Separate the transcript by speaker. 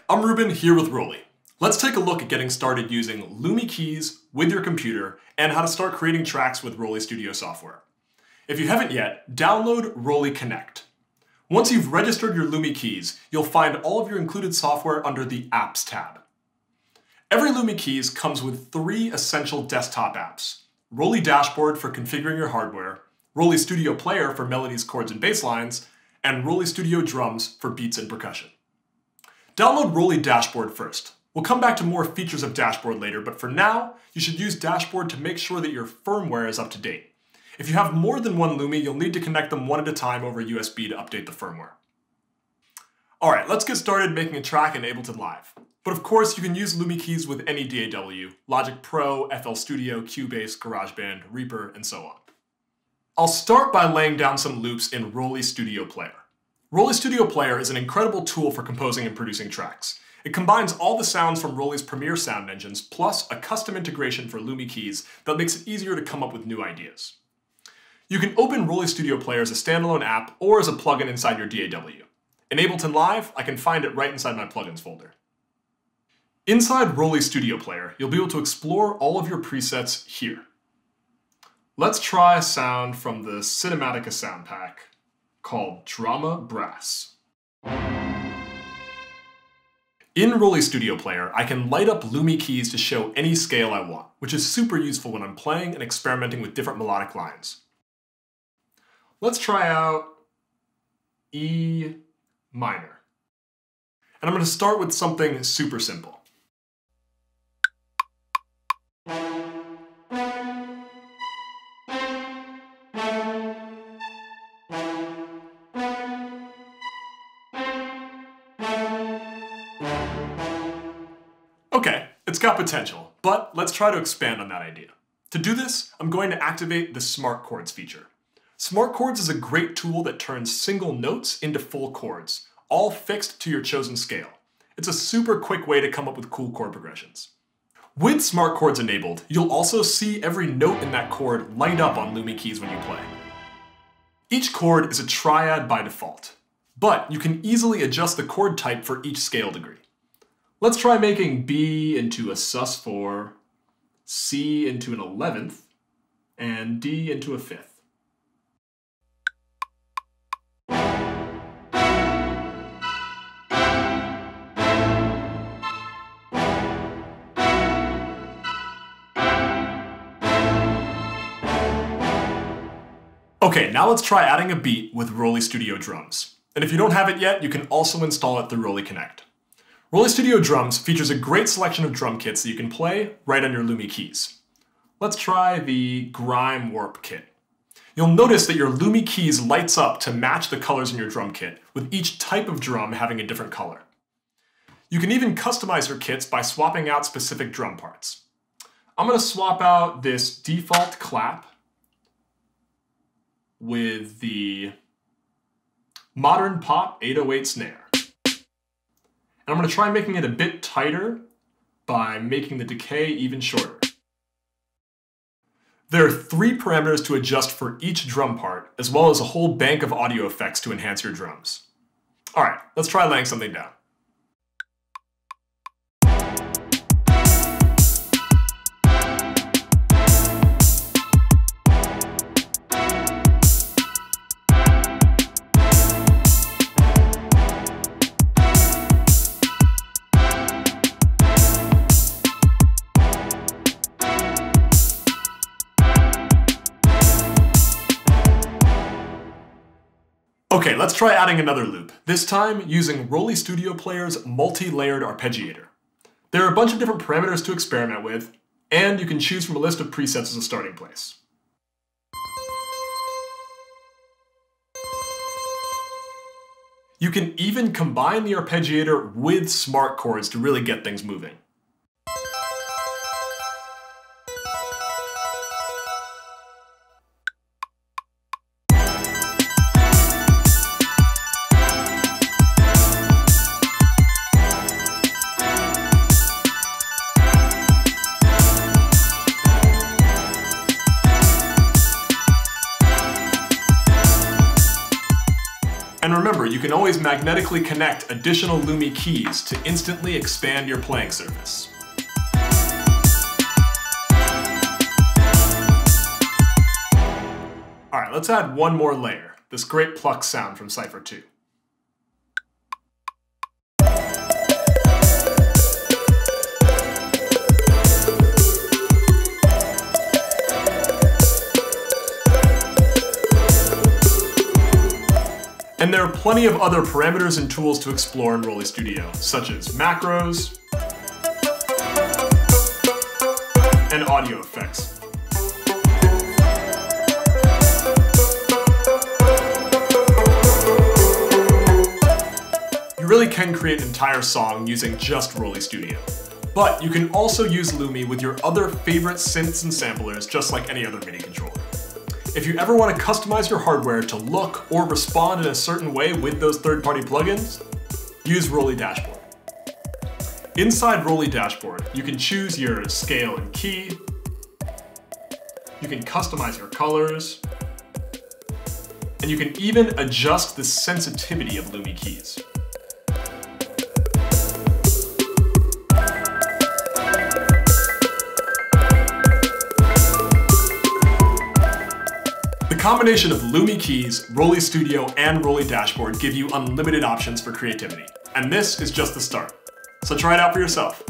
Speaker 1: I'm Ruben here with Roli. Let's take a look at getting started using LUMI Keys with your computer and how to start creating tracks with ROLI Studio software. If you haven't yet, download ROLI Connect. Once you've registered your LUMI Keys, you'll find all of your included software under the Apps tab. Every LUMI Keys comes with 3 essential desktop apps: ROLI Dashboard for configuring your hardware, ROLI Studio Player for melodies, chords, and bass lines, and ROLI Studio Drums for beats and percussion. Download ROLI Dashboard first. We'll come back to more features of Dashboard later, but for now, you should use Dashboard to make sure that your firmware is up to date. If you have more than one LUMI, you'll need to connect them one at a time over USB to update the firmware. Alright, let's get started making a track in Ableton Live. But of course, you can use LUMI Keys with any DAW, Logic Pro, FL Studio, Cubase, GarageBand, Reaper, and so on. I'll start by laying down some loops in ROLI Studio Player. ROLI Studio Player is an incredible tool for composing and producing tracks. It combines all the sounds from ROLI's premier sound engines, plus a custom integration for LUMI Keys that makes it easier to come up with new ideas. You can open ROLI Studio Player as a standalone app or as a plugin inside your DAW. In Ableton Live, I can find it right inside my plugins folder. Inside ROLI Studio Player, you'll be able to explore all of your presets here. Let's try a sound from the Cinematica sound pack called Drama Brass. In ROLI Studio Player, I can light up LUMI Keys to show any scale I want, which is super useful when I'm playing and experimenting with different melodic lines. Let's try out E minor. And I'm going to start with something super simple. Okay, it's got potential, but let's try to expand on that idea. To do this, I'm going to activate the Smart Chords feature. Smart Chords is a great tool that turns single notes into full chords, all fixed to your chosen scale. It's a super quick way to come up with cool chord progressions. With Smart Chords enabled, you'll also see every note in that chord light up on LUMI Keys when you play. Each chord is a triad by default, but you can easily adjust the chord type for each scale degree. Let's try making B into a sus4, C into an 11th, and D into a 5th. Okay, now let's try adding a beat with ROLI Studio Drums. And if you don't have it yet, you can also install it through ROLI Connect. ROLI Studio Drums features a great selection of drum kits that you can play right on your LUMI Keys. Let's try the Grime Warp kit. You'll notice that your LUMI Keys lights up to match the colors in your drum kit, with each type of drum having a different color. You can even customize your kits by swapping out specific drum parts. I'm going to swap out this default clap with the Modern Pop 808 snare. And I'm going to try making it a bit tighter by making the decay even shorter. There are 3 parameters to adjust for each drum part, as well as a whole bank of audio effects to enhance your drums. Alright, let's try laying something down. Okay, let's try adding another loop, this time using ROLI Studio Player's multi-layered arpeggiator. There are a bunch of different parameters to experiment with, and you can choose from a list of presets as a starting place. You can even combine the arpeggiator with Smart Chords to really get things moving. And remember, you can always magnetically connect additional LUMI keys to instantly expand your playing surface. Alright, let's add one more layer, this great pluck sound from Cypher 2. And there are plenty of other parameters and tools to explore in ROLI Studio, such as macros and audio effects. You really can create an entire song using just ROLI Studio. But you can also use LUMI with your other favorite synths and samplers, just like any other MIDI controller. If you ever want to customize your hardware to look or respond in a certain way with those third-party plugins, use ROLI Dashboard. Inside ROLI Dashboard, you can choose your scale and key, you can customize your colors, and you can even adjust the sensitivity of LUMI keys. The combination of LUMI Keys, ROLI Studio, and ROLI Dashboard give you unlimited options for creativity. And this is just the start. So try it out for yourself.